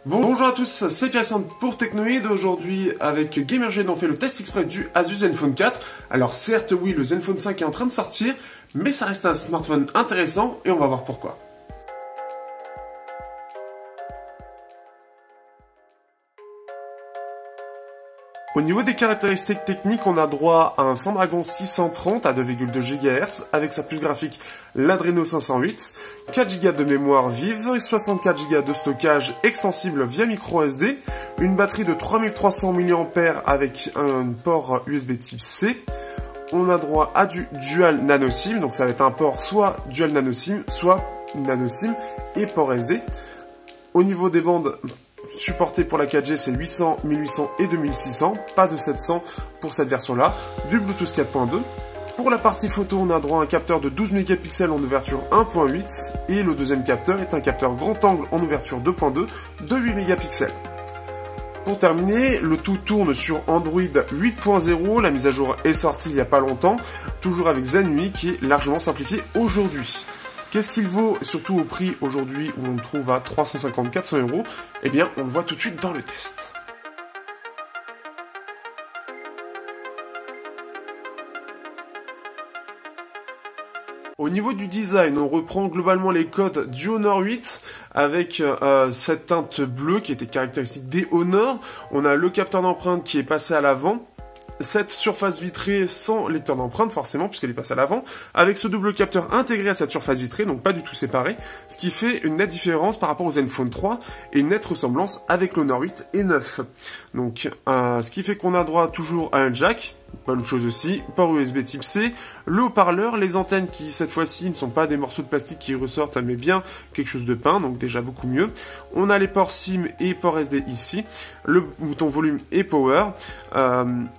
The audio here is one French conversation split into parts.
Bonjour à tous, c'est Pierre-Alexandre pour Technoïd. Aujourd'hui, avec GamerGN, on fait le test express du Asus Zenfone 4. Alors certes, oui, le Zenfone 5 est en train de sortir, mais ça reste un smartphone intéressant et on va voir pourquoi. Au niveau des caractéristiques techniques, on a droit à un Snapdragon 630 à 2,2 GHz avec sa puce graphique l'Adreno 508, 4 Go de mémoire vive et 64 Go de stockage extensible via micro SD, une batterie de 3300 mAh avec un port USB type C. On a droit à du Dual Nano SIM, donc ça va être un port soit Dual Nano SIM, soit Nano SIM et port SD. Au niveau des bandes supporté pour la 4G, c'est 800, 1800 et 2600, pas de 700 pour cette version-là, du Bluetooth 4.2. Pour la partie photo, on a droit à un capteur de 12 mégapixels en ouverture 1.8 et le deuxième capteur est un capteur grand angle en ouverture 2.2 de 8 mégapixels. Pour terminer, le tout tourne sur Android 8.0, la mise à jour est sortie il n'y a pas longtemps, toujours avec Zen UI qui est largement simplifié aujourd'hui. Qu'est-ce qu'il vaut, surtout au prix aujourd'hui où on le trouve à 350-400 €? Eh bien, on le voit tout de suite dans le test. Au niveau du design, on reprend globalement les codes du Honor 8 avec cette teinte bleue qui était caractéristique des Honor. On a le capteur d'empreinte qui est passé à l'avant. Cette surface vitrée sans lecteur d'empreinte forcément puisqu'elle est passée à l'avant, avec ce double capteur intégré à cette surface vitrée, donc pas du tout séparé, ce qui fait une nette différence par rapport au Zenfone 3 et une nette ressemblance avec l'Honor 8 et 9. Donc ce qui fait qu'on a droit toujours à un jack, bonne chose aussi, port USB type C, le haut-parleur, les antennes qui cette fois-ci ne sont pas des morceaux de plastique qui ressortent mais bien quelque chose de peint, donc déjà beaucoup mieux. On a les ports SIM et port SD ici, le bouton volume et power,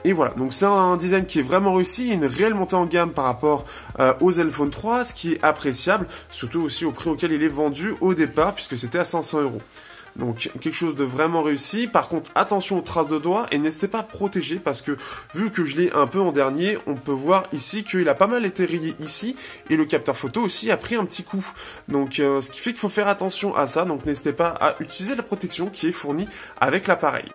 et voilà, donc c'est un design qui est vraiment réussi, une réelle montée en gamme par rapport au Zenfone 3, ce qui est appréciable, surtout aussi au prix auquel il est vendu au départ, puisque c'était à 500 €. Donc quelque chose de vraiment réussi. Par contre, attention aux traces de doigts et n'hésitez pas à protéger parce que vu que je l'ai un peu en dernier, on peut voir ici qu'il a pas mal été rayé ici et le capteur photo aussi a pris un petit coup. Donc ce qui fait qu'il faut faire attention à ça. Donc n'hésitez pas à utiliser la protection qui est fournie avec l'appareil.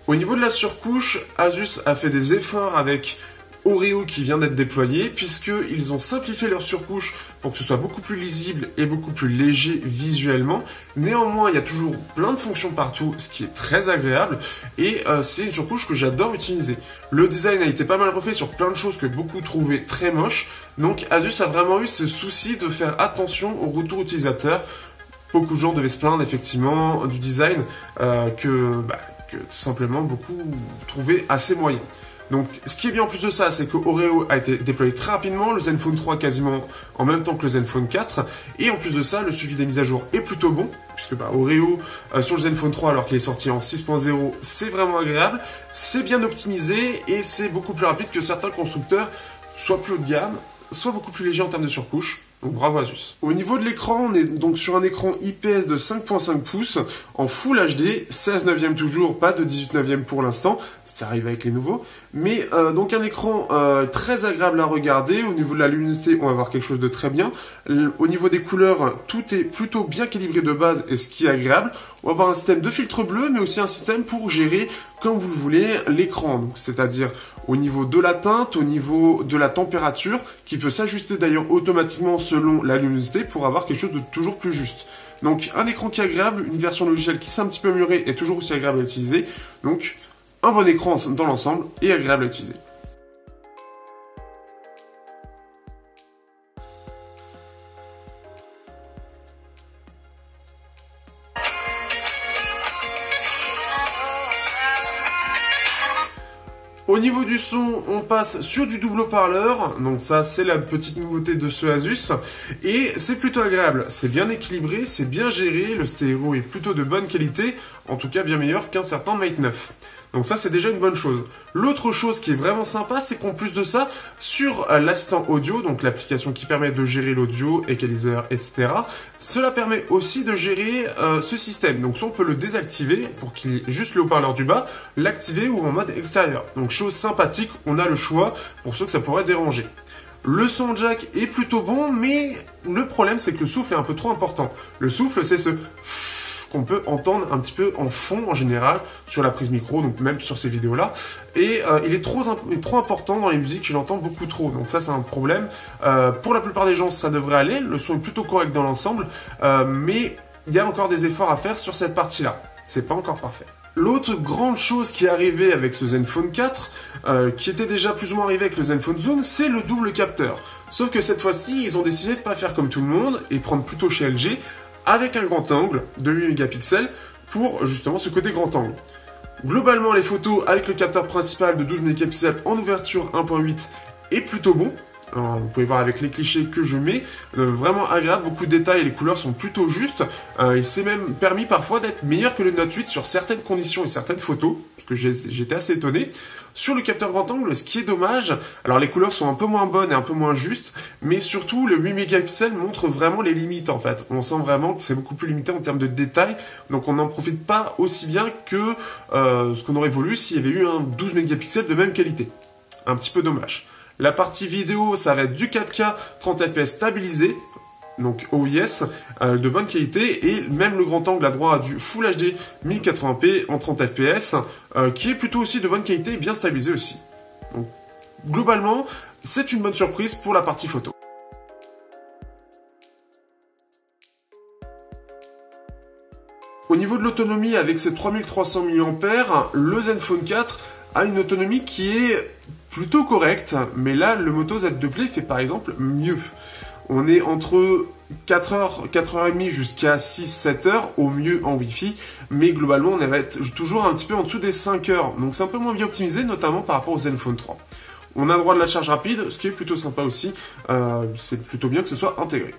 Au niveau de la surcouche, Asus a fait des efforts avec Oreo qui vient d'être déployé, puisqu'ils ont simplifié leur surcouche pour que ce soit beaucoup plus lisible et beaucoup plus léger visuellement. Néanmoins, il y a toujours plein de fonctions partout, ce qui est très agréable, et c'est une surcouche que j'adore utiliser. Le design a été pas mal refait sur plein de choses que beaucoup trouvaient très moches, donc Asus a vraiment eu ce souci de faire attention au retour utilisateur. Beaucoup de gens devaient se plaindre effectivement du design que tout simplement beaucoup trouvaient assez moyen. Donc, ce qui est bien en plus de ça, c'est que Oreo a été déployé très rapidement, le Zenfone 3 quasiment en même temps que le Zenfone 4, et en plus de ça, le suivi des mises à jour est plutôt bon, puisque Oreo sur le Zenfone 3, alors qu'il est sorti en 6.0, c'est vraiment agréable, c'est bien optimisé, et c'est beaucoup plus rapide que certains constructeurs, soit plus haut de gamme, soit beaucoup plus léger en termes de surcouche. Donc bravo Asus. Au niveau de l'écran, on est donc sur un écran IPS de 5.5 pouces en Full HD, 16 neuvième toujours, pas de 18 neuvième pour l'instant, ça arrive avec les nouveaux, mais donc un écran très agréable à regarder. Au niveau de la luminosité, on va voir quelque chose de très bien. Au niveau des couleurs, tout est plutôt bien calibré de base et ce qui est agréable. On va avoir un système de filtre bleu, mais aussi un système pour gérer, comme vous le voulez, l'écran. C'est-à-dire au niveau de la teinte, au niveau de la température, qui peut s'ajuster d'ailleurs automatiquement selon la luminosité pour avoir quelque chose de toujours plus juste. Donc un écran qui est agréable, une version logicielle qui s'est un petit peu améliorée est toujours aussi agréable à utiliser. Donc un bon écran dans l'ensemble et agréable à utiliser. Au niveau du son, on passe sur du double haut-parleur, donc ça c'est la petite nouveauté de ce Asus, et c'est plutôt agréable, c'est bien équilibré, c'est bien géré, le stéréo est plutôt de bonne qualité, en tout cas bien meilleur qu'un certain Mate 9. Donc ça c'est déjà une bonne chose. L'autre chose qui est vraiment sympa, c'est qu'en plus de ça, sur l'assistant audio, donc l'application qui permet de gérer l'audio, égaliseur, etc., cela permet aussi de gérer ce système. Donc soit on peut le désactiver pour qu'il y ait juste le haut-parleur du bas, l'activer ou en mode extérieur. Donc chose sympathique, on a le choix pour ceux que ça pourrait déranger. Le son jack est plutôt bon, mais le problème c'est que le souffle est un peu trop important. Le souffle, c'est ce qu'on peut entendre un petit peu en fond en général sur la prise micro, donc même sur ces vidéos-là. Et il est trop important dans les musiques, je l'entends beaucoup trop. Donc ça, c'est un problème. Pour la plupart des gens, ça devrait aller. Le son est plutôt correct dans l'ensemble, mais il y a encore des efforts à faire sur cette partie-là. C'est pas encore parfait. L'autre grande chose qui est arrivée avec ce Zenfone 4, qui était déjà plus ou moins arrivé avec le Zenfone Zoom, c'est le double capteur. Sauf que cette fois-ci, ils ont décidé de pas faire comme tout le monde et prendre plutôt chez LG avec un grand angle de 8 mégapixels pour justement ce côté grand angle. Globalement, les photos avec le capteur principal de 12 mégapixels en ouverture 1.8 est plutôt bon. Alors, vous pouvez voir avec les clichés que je mets, vraiment agréable, beaucoup de détails et les couleurs sont plutôt justes. Il s'est même permis parfois d'être meilleur que le Note 8 sur certaines conditions et certaines photos, parce que j'étais assez étonné. Sur le capteur grand angle, ce qui est dommage, alors les couleurs sont un peu moins bonnes et un peu moins justes, mais surtout le 8 mégapixels montre vraiment les limites en fait. On sent vraiment que c'est beaucoup plus limité en termes de détails, donc on n'en profite pas aussi bien que ce qu'on aurait voulu s'il y avait eu un 12 mégapixels de même qualité. Un petit peu dommage. La partie vidéo, ça va être du 4K 30 fps stabilisé, donc OIS, de bonne qualité, et même le grand angle à droite a du Full HD 1080p en 30 fps, qui est plutôt aussi de bonne qualité et bien stabilisé aussi. Donc, globalement, c'est une bonne surprise pour la partie photo. Au niveau de l'autonomie, avec ses 3300 mAh, le Zenfone 4 a une autonomie qui est plutôt correcte, mais là, le Moto Z2 Play fait par exemple mieux. On est entre 4h, 4h30 jusqu'à 6-7 heures, au mieux en Wi-Fi, mais globalement, on va être toujours un petit peu en dessous des 5 heures, donc c'est un peu moins bien optimisé, notamment par rapport au Zenfone 3. On a droit de la charge rapide, ce qui est plutôt sympa aussi, c'est plutôt bien que ce soit intégré.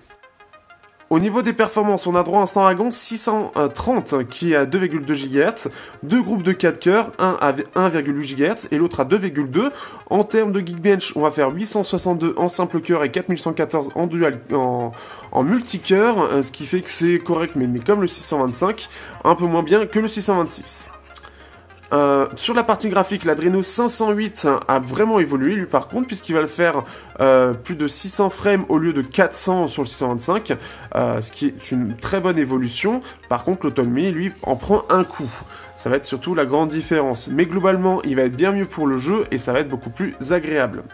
Au niveau des performances, on a droit à un Snapdragon 630 qui est à 2,2 GHz, deux groupes de 4 cœurs, un à 1,8 GHz et l'autre à 2,2. En termes de Geekbench, on va faire 862 en simple cœur et 4114 en multicœur, ce qui fait que c'est correct, mais comme le 625, un peu moins bien que le 626. Sur la partie graphique, l'Adreno 508 a vraiment évolué lui par contre, puisqu'il va le faire plus de 600 frames au lieu de 400 sur le 625, ce qui est une très bonne évolution. Par contre, l'autonomie lui en prend un coup. Ça va être surtout la grande différence. Mais globalement, il va être bien mieux pour le jeu et ça va être beaucoup plus agréable.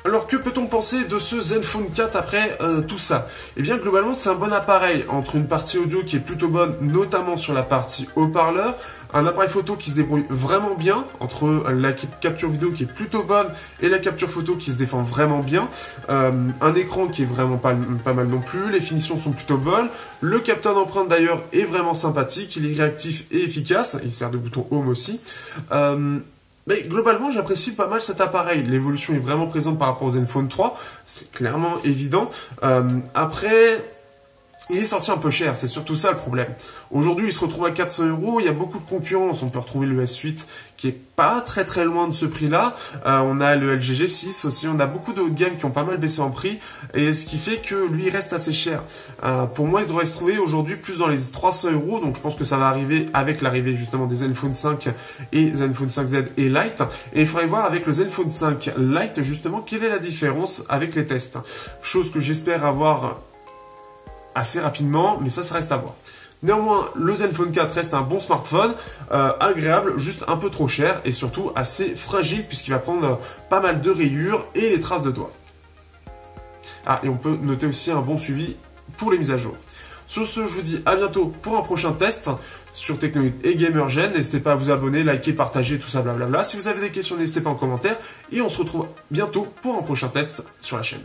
Alors que peut-on penser de ce Zenfone 4 après tout ça? Eh bien globalement c'est un bon appareil entre une partie audio qui est plutôt bonne, notamment sur la partie haut-parleur, un appareil photo qui se débrouille vraiment bien entre la capture vidéo qui est plutôt bonne et la capture photo qui se défend vraiment bien, un écran qui est vraiment pas mal non plus, les finitions sont plutôt bonnes, le capteur d'empreinte d'ailleurs est vraiment sympathique, il est réactif et efficace, il sert de bouton home aussi. Mais globalement, j'apprécie pas mal cet appareil. L'évolution est vraiment présente par rapport au Zenfone 3. C'est clairement évident. Après, il est sorti un peu cher. C'est surtout ça le problème. Aujourd'hui, il se retrouve à 400 €. Il y a beaucoup de concurrence. On peut retrouver le S8 qui est pas très loin de ce prix-là. On a le LG G6 aussi. On a beaucoup de haut de gamme qui ont pas mal baissé en prix. Et ce qui fait que lui, il reste assez cher. Pour moi, il devrait se trouver aujourd'hui plus dans les 300 €. Donc, je pense que ça va arriver avec l'arrivée justement des Zenfone 5 et Zenfone 5Z et Lite. Et il faudrait voir avec le Zenfone 5 Lite justement quelle est la différence avec les tests. Chose que j'espère avoir assez rapidement, mais ça reste à voir. Néanmoins, le Zenfone 4 reste un bon smartphone, agréable, juste un peu trop cher et surtout assez fragile puisqu'il va prendre pas mal de rayures et des traces de doigts. Ah, et on peut noter aussi un bon suivi pour les mises à jour. Sur ce, je vous dis à bientôt pour un prochain test sur Technoïd et Gamergen. N'hésitez pas à vous abonner, liker, partager, tout ça blablabla. Si vous avez des questions, n'hésitez pas en commentaire et on se retrouve bientôt pour un prochain test sur la chaîne.